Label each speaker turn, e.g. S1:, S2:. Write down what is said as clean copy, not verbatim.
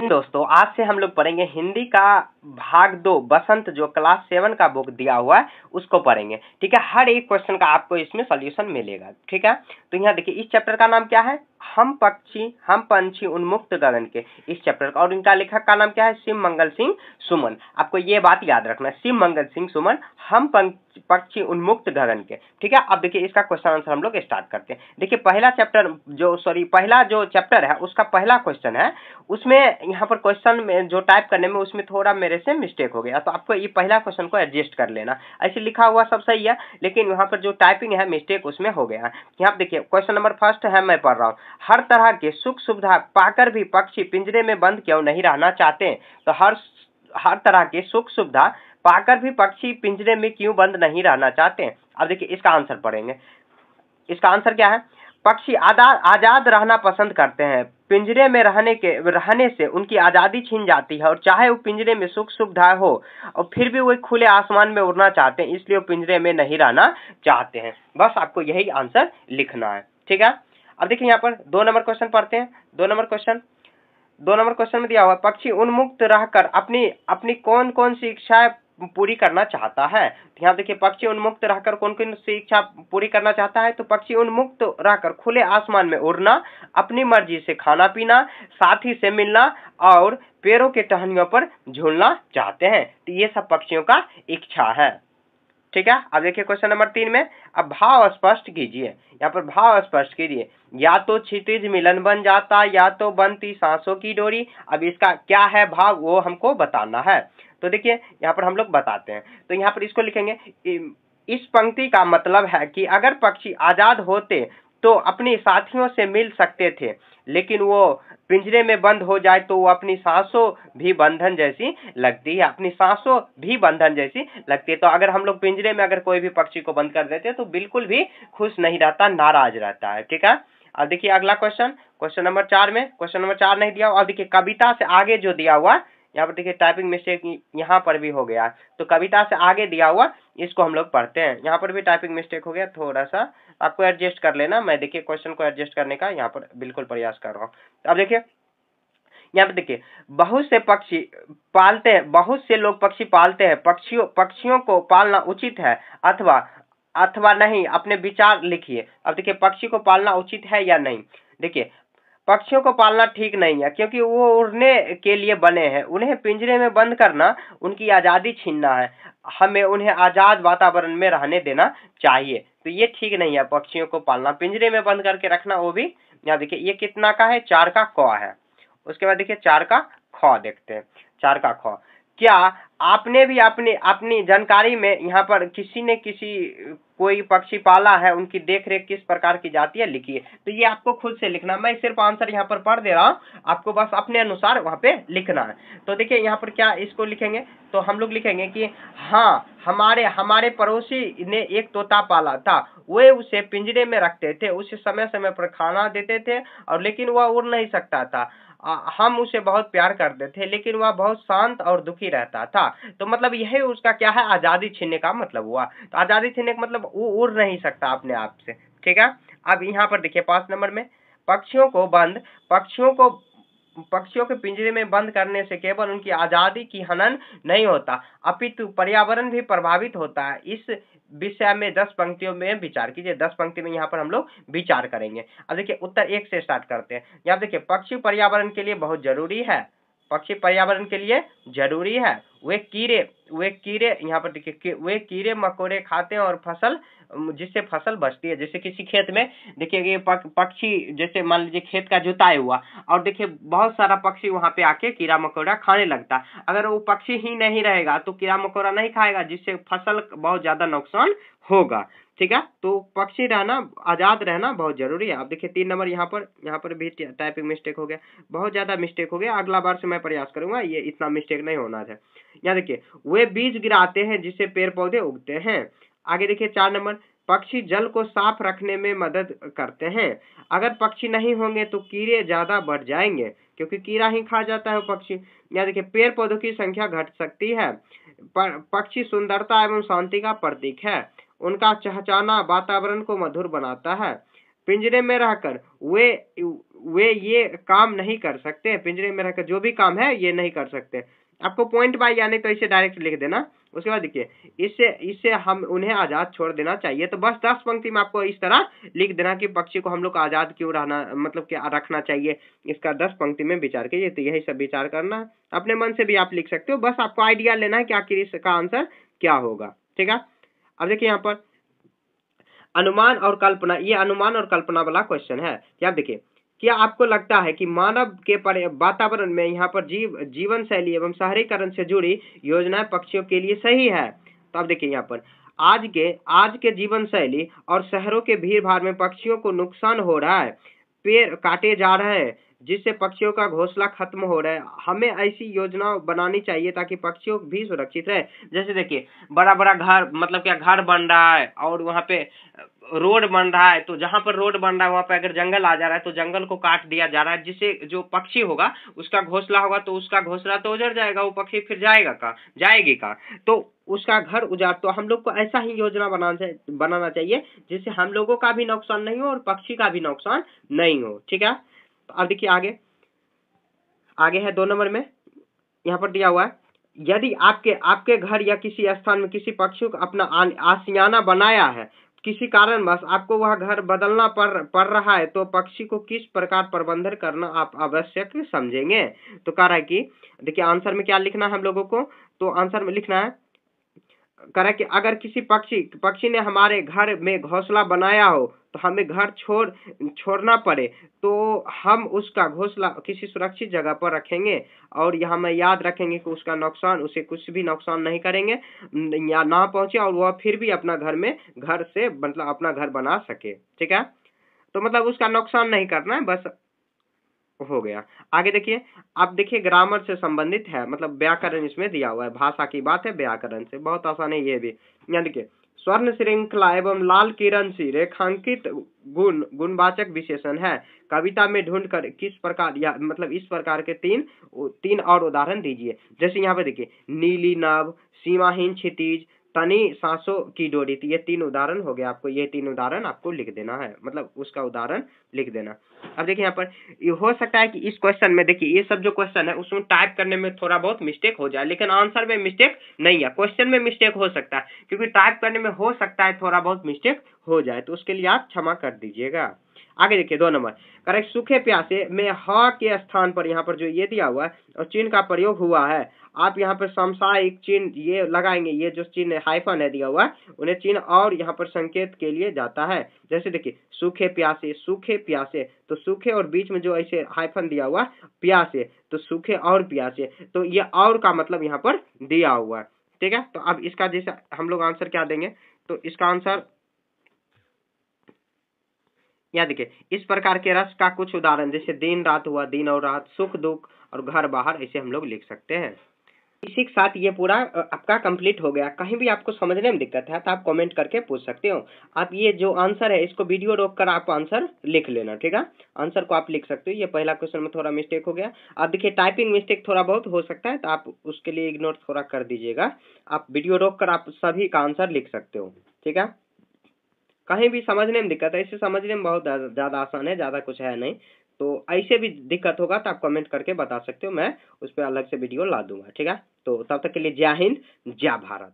S1: दोस्तों आज से हम लोग पढ़ेंगे हिंदी का भाग 2 बसंत, जो क्लास 7 का बुक दिया हुआ है उसको पढ़ेंगे। ठीक है, हर एक क्वेश्चन का आपको इसमें सॉल्यूशन मिलेगा। ठीक है, तो यहाँ देखिए इस चैप्टर का नाम क्या है, हम पंछी उन्मुक्त गगन के, इस चैप्टर का। और इनका लेखक का नाम क्या है, शिव मंगल सिंह सुमन। आपको ये बात याद रखना है, शिव मंगल सिंह सुमन, हम पक्षी उन्मुक्त गगन के। ठीक है, अब देखिए इसका क्वेश्चन आंसर हम लोग स्टार्ट करते हैं। देखिए पहला जो चैप्टर है उसका पहला क्वेश्चन है, उसमें यहाँ पर क्वेश्चन में जो टाइप करने में उसमें थोड़ा मेरे से मिस्टेक हो गया, तो आपको ये पहला क्वेश्चन को एडजस्ट कर लेना। ऐसे लिखा हुआ सब सही है, लेकिन यहाँ पर जो टाइपिंग है मिस्टेक उसमें हो गया है। यहाँ देखिए क्वेश्चन नंबर फर्स्ट है, मैं पढ़ रहा हूँ। हर तरह के सुख सुविधा पाकर भी पक्षी पिंजरे में बंद क्यों नहीं रहना चाहते। तो हर तरह के सुख सुविधा पाकर भी पक्षी पिंजरे में क्यों बंद नहीं रहना चाहते। अब देखिए इसका आंसर पढ़ेंगे। इसका आंसर क्या है, पक्षी आजाद रहना पसंद करते हैं। पिंजरे में रहने से उनकी आजादी छीन जाती है, और चाहे वो पिंजरे में सुख सुविधा हो और फिर भी वो खुले आसमान में उड़ना चाहते हैं, इसलिए वो पिंजरे में नहीं रहना चाहते हैं। बस आपको यही आंसर लिखना है। ठीक है, अब देखिए यहाँ पर 2 नंबर क्वेश्चन पढ़ते हैं। 2 नंबर क्वेश्चन में दिया हुआ, पक्षी उन्मुक्त रहकर अपनी कौन कौन सी इच्छाएं पूरी करना चाहता है। यहाँ देखिए पक्षी उन्मुक्त रहकर कौन कौन सी इच्छा पूरी करना चाहता है। तो पक्षी उन्मुक्त रहकर खुले आसमान में उड़ना, अपनी मर्जी से खाना पीना, साथी से मिलना और पेड़ों के टहनियों पर झूलना चाहते हैं। तो ये सब पक्षियों का इच्छा है। ठीक है, अब देखिए क्वेश्चन नंबर 3 में, अब भाव स्पष्ट कीजिए। यहाँ पर भाव स्पष्ट कीजिए, या तो क्षितिज मिलन बन जाता, या तो बनती सांसों की डोरी। अब इसका क्या है भाव वो हमको बताना है। तो देखिए यहाँ पर हम लोग बताते हैं। तो यहाँ पर इसको लिखेंगे, इस पंक्ति का मतलब है कि अगर पक्षी आजाद होते तो अपने साथियों से मिल सकते थे, लेकिन वो पिंजरे में बंद हो जाए तो वो अपनी सांसों भी बंधन जैसी लगती है। अपनी सांसों भी बंधन जैसी लगती है। तो अगर हम लोग पिंजरे में अगर कोई भी पक्षी को बंद कर देते तो बिल्कुल भी खुश नहीं रहता, नाराज रहता है। ठीक है, अब देखिए अगला क्वेश्चन नंबर 4 में, क्वेश्चन नंबर 4 नहीं दिया हुआ। अब देखिए कविता से आगे जो दिया हुआ, यहाँ पर देखिए टाइपिंग मिस्टेक यहाँ पर भी हो गया। तो कविता से आगे दिया हुआ इसको हम लोग पढ़ते हैं। यहाँ पर भी टाइपिंग मिस्टेक हो गया, थोड़ा सा आपको एडजस्ट कर लेना। मैं देखिए क्वेश्चन को एडजस्ट करने का यहाँ पर बिल्कुल प्रयास कर रहा हूँ। तो अब देखिए यहाँ पे देखिए, बहुत से लोग पक्षी पालते हैं। पक्षियों को पालना उचित है अथवा नहीं, अपने विचार लिखिए। अब देखिए पक्षी को पालना उचित है या नहीं। देखिए पक्षियों को पालना ठीक नहीं है, क्योंकि वो उड़ने के लिए बने हैं। उन्हें पिंजरे में बंद करना उनकी आजादी छीनना है। हमें उन्हें आजाद वातावरण में रहने देना चाहिए। तो ये ठीक नहीं है पक्षियों को पालना, पिंजरे में बंद करके रखना, वो भी। यहाँ देखिए ये कितना का है, 4 का क है। उसके बाद देखिए 4 का ख देखते हैं। 4 का ख, क्या आपने भी अपनी जानकारी में यहाँ पर किसी ने कोई पक्षी पाला है, उनकी देखरेख किस प्रकार की जाती है, लिखिए। तो ये आपको खुद से लिखना, मैं सिर्फ आंसर यहाँ पर पढ़ दे रहा हूँ, आपको बस अपने अनुसार वहाँ पे लिखना है। तो देखिए यहाँ पर क्या इसको लिखेंगे, तो हम लोग लिखेंगे कि हाँ, हमारे पड़ोसी ने एक तोता पाला था। वे उसे पिंजरे में रखते थे, उसे समय समय पर खाना देते थे, और लेकिन वह उड़ नहीं सकता था। हम उसे बहुत प्यार करते थे, लेकिन वह बहुत शांत और दुखी रहता था। तो मतलब यही उसका क्या है, आजादी छीनने का मतलब हुआ। तो आजादी छीनने का मतलब वो उड़ नहीं सकता अपने आप से। ठीक है, अब यहाँ पर देखिए 5 नंबर में, पक्षियों के पिंजरे में बंद करने से केवल उनकी आजादी की हनन नहीं होता, अपितु पर्यावरण भी प्रभावित होता है। इस विषय में 10 पंक्तियों में विचार कीजिए। 10 पंक्ति में यहाँ पर हम लोग विचार करेंगे। अब देखिए उत्तर 1 से स्टार्ट करते हैं। यहाँ देखिए पक्षी पर्यावरण के लिए बहुत जरूरी है। पक्षी पर्यावरण के लिए जरूरी है। वे कीड़े यहाँ पर देखिए, वे कीड़े मकोड़े खाते हैं और जिससे फसल बचती है। जैसे किसी खेत में देखिए ये पक्षी, जैसे मान लीजिए खेत का जुताई हुआ, और देखिए बहुत सारा पक्षी वहां पे आके कीड़ा मकोड़ा खाने लगता। अगर वो पक्षी ही नहीं रहेगा तो कीड़ा मकोड़ा नहीं खाएगा, जिससे फसल बहुत ज्यादा नुकसान होगा। ठीक है, तो पक्षी आजाद रहना बहुत जरूरी है। अब देखिए 3 नंबर, यहाँ पर भी टाइपिंग मिस्टेक हो गया, बहुत ज्यादा मिस्टेक हो गया। अगला बार से मैं प्रयास करूंगा ये इतना मिस्टेक नहीं होना है। यहाँ देखिए, वे बीज गिराते हैं जिससे पेड़ पौधे उगते हैं। आगे देखिए 4 नंबर, पक्षी जल को साफ रखने में मदद करते हैं। अगर पक्षी नहीं होंगे तो कीड़े ज्यादा बढ़ जाएंगे, क्योंकि कीड़ा ही खा जाता है पक्षी। यहाँ देखिए पेड़ पौधों की संख्या घट सकती है। पक्षी सुंदरता एवं शांति का प्रतीक है। उनका चहचहाना वातावरण को मधुर बनाता है। पिंजरे में रहकर वे ये काम नहीं कर सकते, पिंजरे में रहकर जो भी काम है ये नहीं कर सकते। आपको पॉइंट बाय यानी तो इसे डायरेक्ट लिख देना। उसके बाद देखिए इससे हम उन्हें आजाद छोड़ देना चाहिए, तो बस 10 पंक्ति में आपको इस तरह लिख देना कि पक्षी को हम लोग आजाद क्यों रहना, मतलब क्या रखना चाहिए, इसका 10 पंक्ति में विचार कीजिए। तो यही सब विचार करना है, अपने मन से भी आप लिख सकते हो, बस आपको आइडिया लेना है कि आखिर इसका आंसर क्या होगा। ठीक है, अब देखिए यहाँ पर अनुमान और कल्पना, ये अनुमान और कल्पना वाला क्वेश्चन है। क्या देखिए, क्या आपको लगता है कि मानव के वातावरण में यहाँ पर जीवन शैली एवं शहरीकरण से जुड़ी योजनाएं पक्षियों के लिए सही है? तो अब देखिए यहाँ पर आज के जीवन शैली और शहरों के भीड़ भाड़ में पक्षियों को नुकसान हो रहा है, पेड़ काटे जा रहे हैं जिससे पक्षियों का घोंसला खत्म हो रहा है। हमें ऐसी योजना बनानी चाहिए ताकि पक्षियों भी सुरक्षित रहे। जैसे देखिए बड़ा बड़ा घर, मतलब क्या घर बन रहा है और वहाँ पे रोड बन रहा है, तो जहाँ पर रोड बन रहा है वहाँ पे अगर जंगल आ जा रहा है तो जंगल को काट दिया जा रहा है, जिससे जो पक्षी होगा उसका घोंसला होगा तो उसका घोंसला तो उजड़ जाएगा, वो पक्षी फिर जाएगा कहाँ, जाएगी कहाँ, तो उसका घर उजाड़। तो हम लोग को ऐसा ही योजना बनाना चाहिए जिससे हम लोगों का भी नुकसान नहीं हो और पक्षी का भी नुकसान नहीं हो। ठीक है, तो अब देखिए आगे है 2 नंबर में, यहाँ पर दिया हुआ है, यदि आपके घर या किसी स्थान में किसी पक्षी को अपना आशियाना बनाया है, किसी कारणवश आपको वह घर बदलना पड़ रहा है, तो पक्षी को किस प्रकार प्रबंधन करना आप आवश्यक समझेंगे? तो कह रहा है कि देखिए आंसर में क्या लिखना है हम लोगों को, तो आंसर में लिखना है, कह रहा है कि अगर किसी पक्षी ने हमारे घर में घोंसला बनाया हो तो हमें घर छोड़ना पड़े तो हम उसका घोंसला किसी सुरक्षित जगह पर रखेंगे और यहाँ में याद रखेंगे कि उसे कुछ भी नुकसान नहीं करेंगे या ना पहुंचे और वह फिर भी अपना घर से मतलब अपना घर बना सके। ठीक है, तो मतलब उसका नुकसान नहीं करना है, बस हो गया। आगे देखिए, आप देखिए ग्रामर से संबंधित है, मतलब व्याकरण इसमें दिया हुआ है, भाषा की बात है, व्याकरण से बहुत आसान है ये भी। यहाँ देखिए स्वर्ण श्रृंखला एवं लाल किरण सी रेखांकित गुणवाचक विशेषण है, कविता में ढूंढ कर किस प्रकार या मतलब इस प्रकार के तीन और उदाहरण दीजिए। जैसे यहाँ पे देखिए नीली नभ, सीमाहीन क्षितिज, तनी सांसों की डोरी, तो ये 3 उदाहरण हो गए, आपको ये 3 उदाहरण आपको लिख देना है, मतलब उसका उदाहरण लिख देना। अब देखिए यहाँ पर ये हो सकता है कि इस क्वेश्चन में देखिए ये सब जो क्वेश्चन है उसमें टाइप करने में थोड़ा बहुत मिस्टेक हो जाए, लेकिन आंसर में मिस्टेक नहीं है, क्वेश्चन में मिस्टेक हो सकता है क्योंकि टाइप करने में हो सकता है थोड़ा बहुत मिस्टेक हो जाए, तो उसके लिए आप क्षमा कर दीजिएगा। आगे देखिए 2 नंबर, करेक्ट, सूखे प्यासे में ह के स्थान पर यहाँ पर जो ये दिया हुआ है और चिन्ह का प्रयोग हुआ है, आप यहाँ पर समसामयिक चिन्ह ये लगाएंगे, ये जो चिन्ह हाइफन है दिया हुआ है उन्हें चिन्ह और यहाँ पर संकेत के लिए जाता है। जैसे देखिए सूखे प्यासे, तो सूखे और बीच में जो ऐसे हाइफन दिया हुआ प्यासे, तो सूखे और प्यासे, तो ये और का मतलब यहाँ पर दिया हुआ है। ठीक है, तो अब इसका जैसे हम लोग आंसर क्या देंगे, तो इसका आंसर यहाँ देखिए इस प्रकार के रस का कुछ उदाहरण, जैसे दिन रात हुआ, दिन और रात, सुख दुख और घर बाहर, ऐसे हम लोग लिख सकते हैं। इसी के साथ ये पूरा आपका कंप्लीट हो गया। कहीं भी आपको समझने में दिक्कत है तो आप कमेंट करके पूछ सकते हो। आप ये जो आंसर है इसको वीडियो रोक कर आप आंसर लिख लेना। ठीक है, आंसर को आप लिख सकते हो। ये पहला क्वेश्चन में थोड़ा मिस्टेक हो गया। आप देखिए टाइपिंग मिस्टेक थोड़ा बहुत हो सकता है तो आप उसके लिए इग्नोर थोड़ा कर दीजिएगा। आप वीडियो रोक कर आप सभी का आंसर लिख सकते हो। ठीक है, कहीं भी समझने में दिक्कत है, इसे समझने में बहुत ज़्यादा आसान है, ज़्यादा कुछ है नहीं। तो ऐसे भी दिक्कत होगा तो आप कमेंट करके बता सकते हो, मैं उस पर अलग से वीडियो ला दूंगा। ठीक है, तो तब तक के लिए जय हिंद, जय भारत।